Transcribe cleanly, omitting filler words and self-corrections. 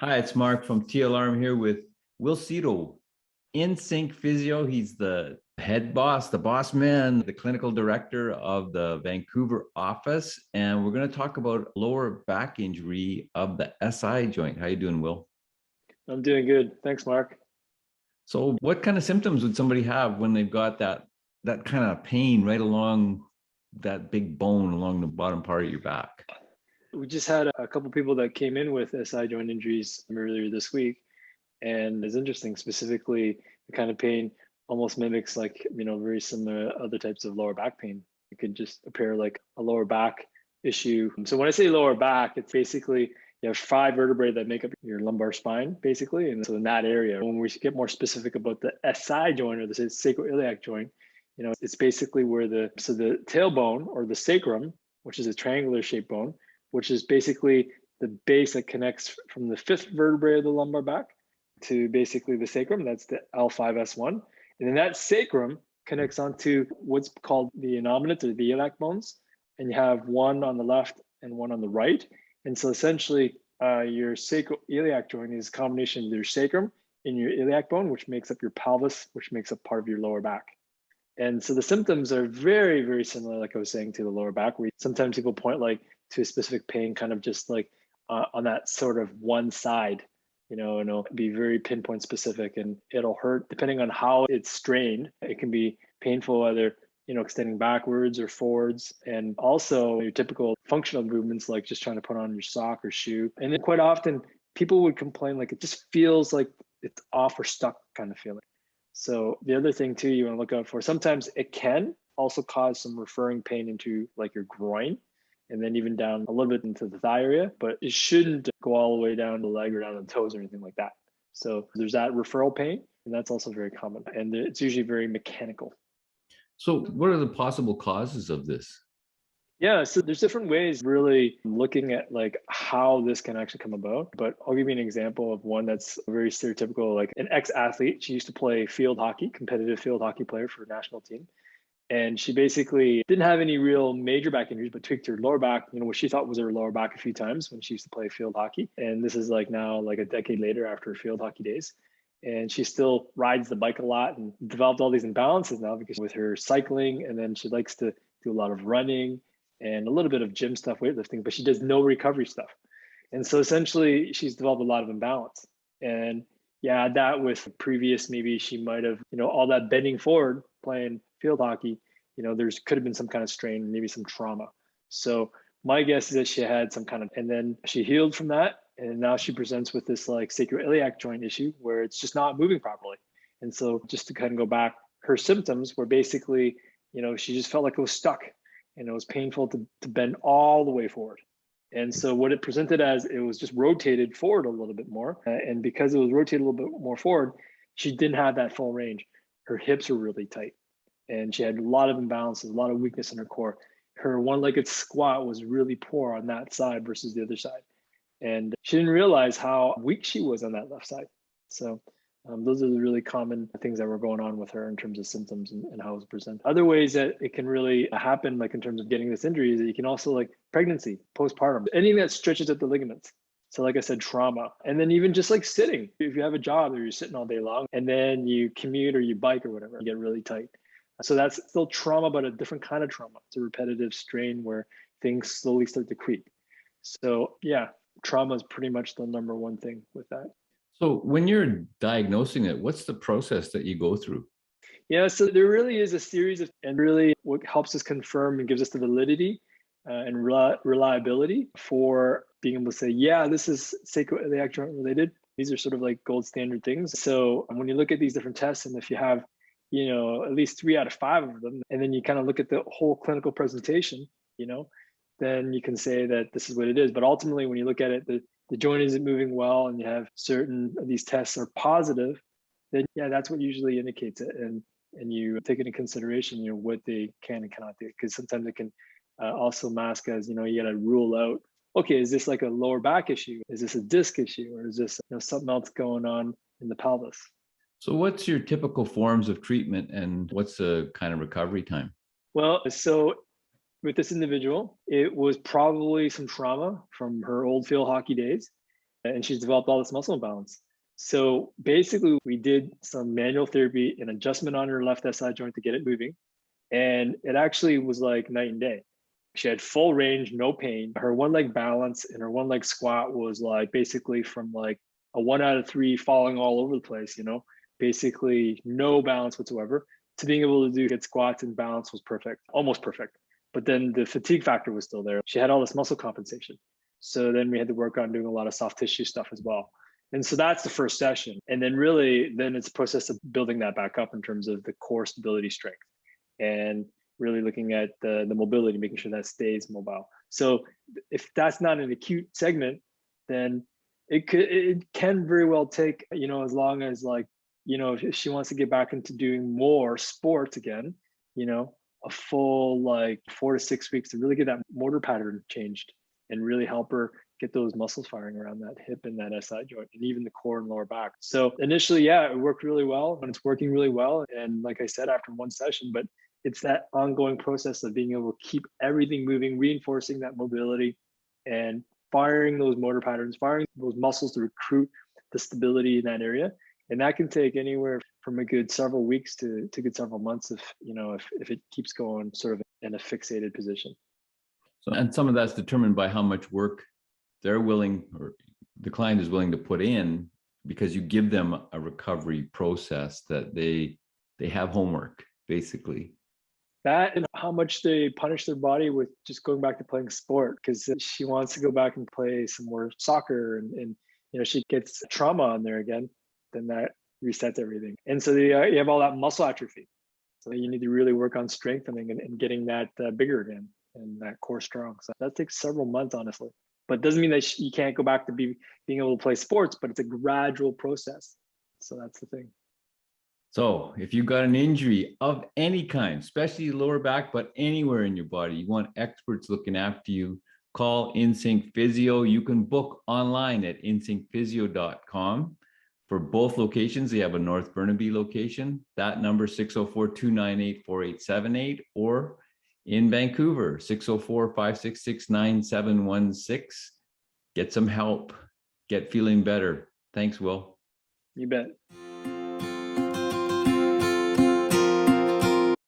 Hi, it's Mark from TLR. I'm here with Will Cito, Insync Physio. He's the head boss, the boss man, the clinical director of the Vancouver office. And we're going to talk about lower back injury of the SI joint. How you doing, Will? I'm doing good. Thanks, Mark. So what kind of symptoms would somebody have when they've got that kind of pain right along that big bone along the bottom part of your back? We just had a couple people that came in with SI joint injuries earlier this week, and it's interesting. Specifically, the kind of pain almost mimics very similar other types of lower back pain. It could just appear like a lower back issue. So when I say lower back, it's basically you have five vertebrae that make up your lumbar spine, basically. And so in that area, when we get more specific about the SI joint or the sacroiliac joint, it's basically where the tailbone or the sacrum, which is a triangular shaped bone, which is basically the base that connects from the fifth vertebrae of the lumbar back to basically the sacrum. That's the L5S1. And then that sacrum connects onto what's called the innominate or the iliac bones. And you have one on the left and one on the right. And so essentially, your sacroiliac joint is a combination of your sacrum and your iliac bone, which makes up your pelvis, which makes up part of your lower back. And so the symptoms are very, very similar, like I was saying, to the lower back, where sometimes people point to a specific pain, kind of just on that sort of one side, and it'll be very pinpoint specific, and it'll hurt depending on how it's strained. It can be painful either extending backwards or forwards, and also your typical functional movements like just trying to put on your sock or shoe. And then quite often people would complain like it just feels like it's off or stuck kind of feeling. So the other thing too you want to look out for, sometimes it can also cause some referring pain into like your groin and then even down a little bit into the thigh area, but it shouldn't go all the way down the leg or down the toes or anything like that. So there's that referral pain, and that's also very common, and it's usually very mechanical. So what are the possible causes of this? Yeah, so there's different ways really looking at like how this can actually come about. But I'll give you an example of one that's very stereotypical, like an ex-athlete. She used to play field hockey, competitive field hockey player for a national team. And she basically didn't have any real major back injuries, but tweaked her lower back, what she thought was her lower back a few times when she used to play field hockey. And this is like now like a decade later after her field hockey days. And she still rides the bike a lot and developed all these imbalances now because with her cycling, and then she likes to do a lot of running and a little bit of gym stuff, weightlifting, but she does no recovery stuff. And so essentially she's developed a lot of imbalance. And yeah, that with previous, maybe she might have, all that bending forward playing field hockey, there's could have been some kind of strain, maybe some trauma. So my guess is that she had some kind of, and then she healed from that. And now she presents with this like sacroiliac joint issue where it's just not moving properly. And so just to kind of go back, her symptoms were basically, she just felt like it was stuck and it was painful to bend all the way forward. And so what it presented as, it was just rotated forward a little bit more. And because it was rotated a little bit more forward, she didn't have that full range. Her hips were really tight and she had a lot of imbalances, a lot of weakness in her core. Her one-legged squat was really poor on that side versus the other side. And she didn't realize how weak she was on that left side. So those are the really common things that were going on with her in terms of symptoms and how it was presented. Other ways that it can really happen, like in terms of getting this injury, is that you can also like pregnancy, postpartum, anything that stretches at the ligaments. So like I said, trauma. And then even just like sitting, if you have a job or you're sitting all day long and then you commute or you bike or whatever, you get really tight. So that's still trauma, but a different kind of trauma. It's a repetitive strain where things slowly start to creep. So yeah, trauma is pretty much the number one thing with that. So when you're diagnosing it, what's the process that you go through? Yeah, so there really is a series of, and really what helps us confirm and gives us the validity and reliability for being able to say, yeah, this is sacroiliac joint related. These are sort of like gold standard things. So when you look at these different tests, and if you have, at least 3 out of 5 of them, and then you kind of look at the whole clinical presentation, then you can say that this is what it is. But ultimately, when you look at it, the joint isn't moving well and you have certain of these tests are positive, then yeah, that's what usually indicates it. And you take into consideration, what they can and cannot do. Because sometimes it can also mask as, you got to rule out, okay, is this like a lower back issue? Is this a disc issue? Or is this something else going on in the pelvis? So what's your typical forms of treatment and what's the kind of recovery time? Well, so with this individual, it was probably some trauma from her old field hockey days. and she's developed all this muscle imbalance. So basically, we did some manual therapy and adjustment on her left SI joint to get it moving. And it actually was like night and day. She had full range, no pain. Her one leg balance and her one leg squat was like basically from like a 1 out of 3 falling all over the place, basically no balance whatsoever, to being able to do good squats and balance was perfect, almost perfect. But then the fatigue factor was still there. She had all this muscle compensation. So then we had to work on doing a lot of soft tissue stuff as well. And so that's the first session. And then really, then it's a process of building that back up in terms of the core stability strength and really looking at the mobility, making sure that stays mobile. So if that's not an acute segment, then it can very well take, as long as like, if she wants to get back into doing more sports again, a full like 4 to 6 weeks to really get that motor pattern changed and really help her get those muscles firing around that hip and that SI joint and even the core and lower back. So initially, yeah, it worked really well and it's working really well. And like I said, after one session, but it's that ongoing process of being able to keep everything moving, reinforcing that mobility and firing those motor patterns, firing those muscles to recruit the stability in that area. And that can take anywhere from a good several weeks to good several months if it keeps going sort of in a fixated position. So, and some of that's determined by how much work they're willing, or the client is willing to put in, because you give them a recovery process that they have homework, basically. That and how much they punish their body with just going back to playing sport, because she wants to go back and play some more soccer and she gets trauma on there again, then that resets everything. And so you have all that muscle atrophy. So you need to really work on strengthening and getting that bigger again and that core strong. So that takes several months, honestly. But it doesn't mean that you can't go back to being able to play sports, but it's a gradual process. So that's the thing. So if you've got an injury of any kind, especially lower back, but anywhere in your body, you want experts looking after you, call Insync Physio. You can book online at insyncphysio.com. For both locations, they have a North Burnaby location. That number 604-298-4878, or in Vancouver, 604-566-9716. Get some help. Get feeling better. Thanks, Will. You bet.